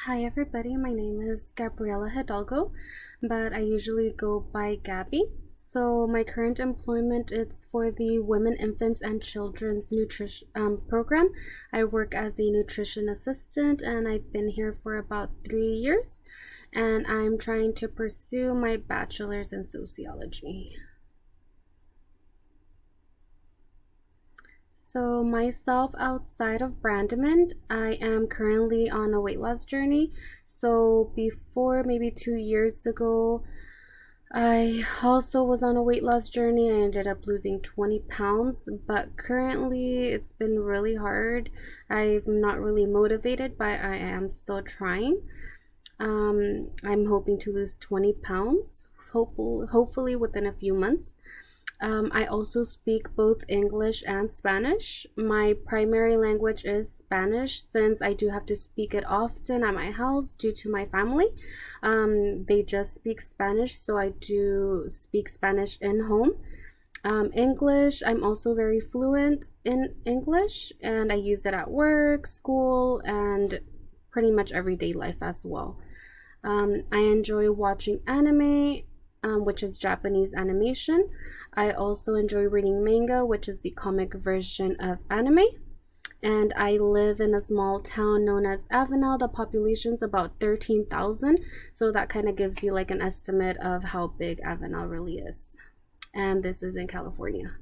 Hi everybody, my name is Gabriela Hidalgo, but I usually go by Gabby. So my current employment is for the Women, Infants, and Children's Nutrition program. I work as a nutrition assistant and I've been here for about 3 years and I'm trying to pursue my bachelor's in sociology. So myself outside of Brandman, I am currently on a weight loss journey. So before maybe 2 years ago, I also was on a weight loss journey. I ended up losing 20 pounds, but currently it's been really hard. I'm not really motivated, but I am still trying. I'm hoping to lose 20 pounds, hopefully within a few months. I also speak both English and Spanish. My primary language is Spanish since I do have to speak it often at my house due to my family. They just speak Spanish, so I do speak Spanish in home. English, I'm also very fluent in English and I use it at work, school, and pretty much everyday life as well. I enjoy watching anime, which is Japanese animation. I also enjoy reading manga, which is the comic version of anime. And I live in a small town known as Avenel. The population's about 13,000. So that kind of gives you like an estimate of how big Avenel really is. And this is in California.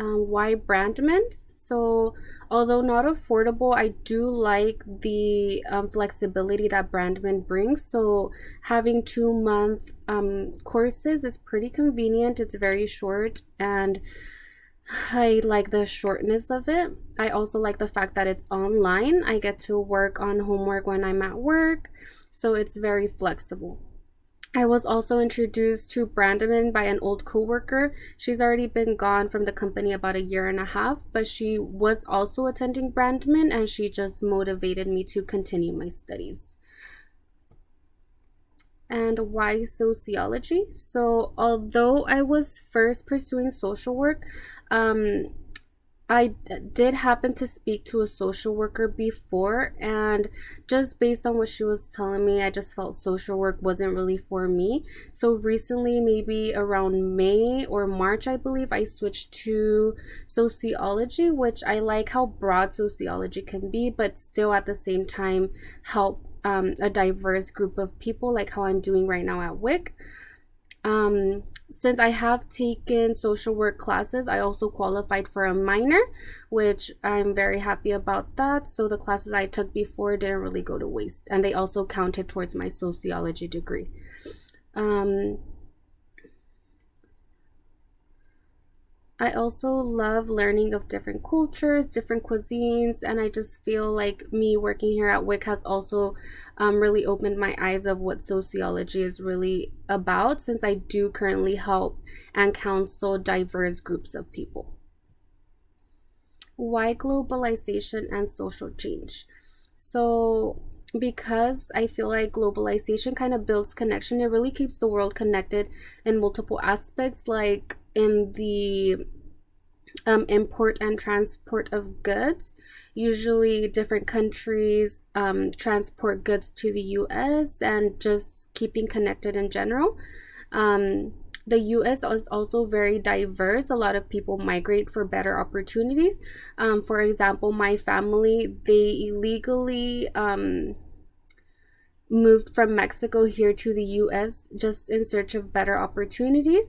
Why Brandman? So although not affordable, I do like the flexibility that Brandman brings. So having 2 month courses is pretty convenient. It's very short and I like the shortness of it. I also like the fact that it's online. I get to work on homework when I'm at work, so it's very flexible. I was also introduced to Brandman by an old coworker. She's already been gone from the company about a year and a half, but she was also attending Brandman and she just motivated me to continue my studies. And why sociology? So, although I was first pursuing social work, um, I did happen to speak to a social worker before, and just based on what she was telling me, I just felt social work wasn't really for me. So recently, maybe around May or March, I believe, I switched to sociology, which I like how broad sociology can be, but still at the same time help a diverse group of people, like how I'm doing right now at WIC. Since I have taken social work classes, I also qualified for a minor, which I'm very happy about that. So the classes I took before didn't really go to waste, and they also counted towards my sociology degree. Um, I also love learning of different cultures, different cuisines, and I just feel like me working here at WIC has also really opened my eyes of what sociology is really about, since I do currently help and counsel diverse groups of people. Why globalization and social change? So, because I feel like globalization kind of builds connection, it really keeps the world connected in multiple aspects, like in the import and transport of goods. Usually, different countries transport goods to the US and just keeping connected in general. Um, the US is also very diverse. A lot of people migrate for better opportunities. For example, my family, they illegally moved from Mexico here to the US just in search of better opportunities.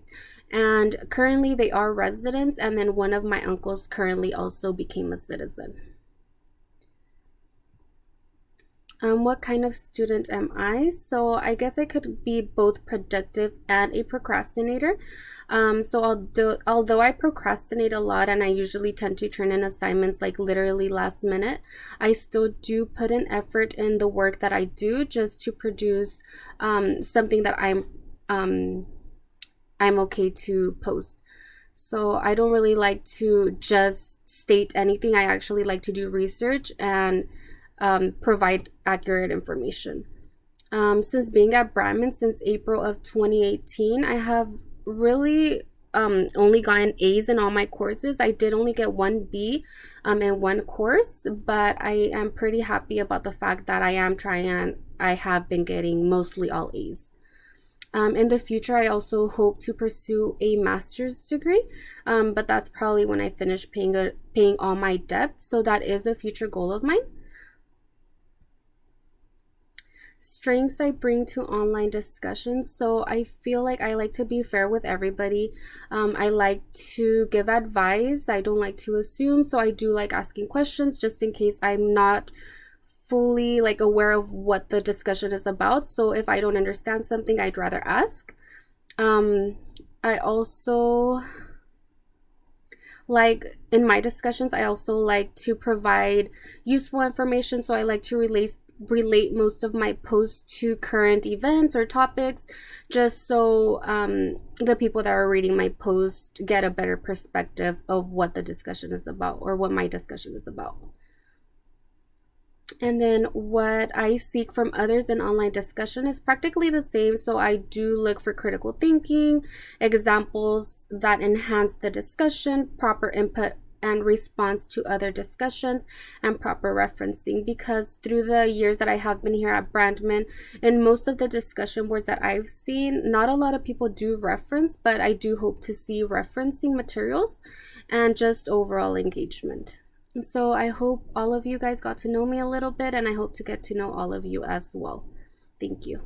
And currently they are residents, and then one of my uncles currently also became a citizen. What kind of student am I? So I guess I could be both productive and a procrastinator. So although I procrastinate a lot and I usually tend to turn in assignments like literally last minute, I still do put an effort in the work that I do just to produce something that I'm okay to post. So I don't really like to just state anything. I actually like to do research and provide accurate information. Since being at Brandman since April of 2018, I have really only gotten A's in all my courses. I did only get one B in one course, but I am pretty happy about the fact that I am trying and I have been getting mostly all A's. In the future, I also hope to pursue a master's degree, but that's probably when I finish paying all my debts. So that is a future goal of mine. Strengths I bring to online discussions. So I feel like I like to be fair with everybody. I like to give advice. I don't like to assume. So I do like asking questions just in case I'm not fully like aware of what the discussion is about. So if I don't understand something, I'd rather ask. I also like in my discussions, I also like to provide useful information. So I like to relate most of my posts to current events or topics, just so the people that are reading my post get a better perspective of what the discussion is about or what my discussion is about. And then what I seek from others in online discussion is practically the same. So I do look for critical thinking, examples that enhance the discussion, proper input and response to other discussions, and proper referencing. Because through the years that I have been here at Brandman, in most of the discussion boards that I've seen, not a lot of people do reference, but I do hope to see referencing materials and just overall engagement. So I hope all of you guys got to know me a little bit, and I hope to get to know all of you as well. Thank you.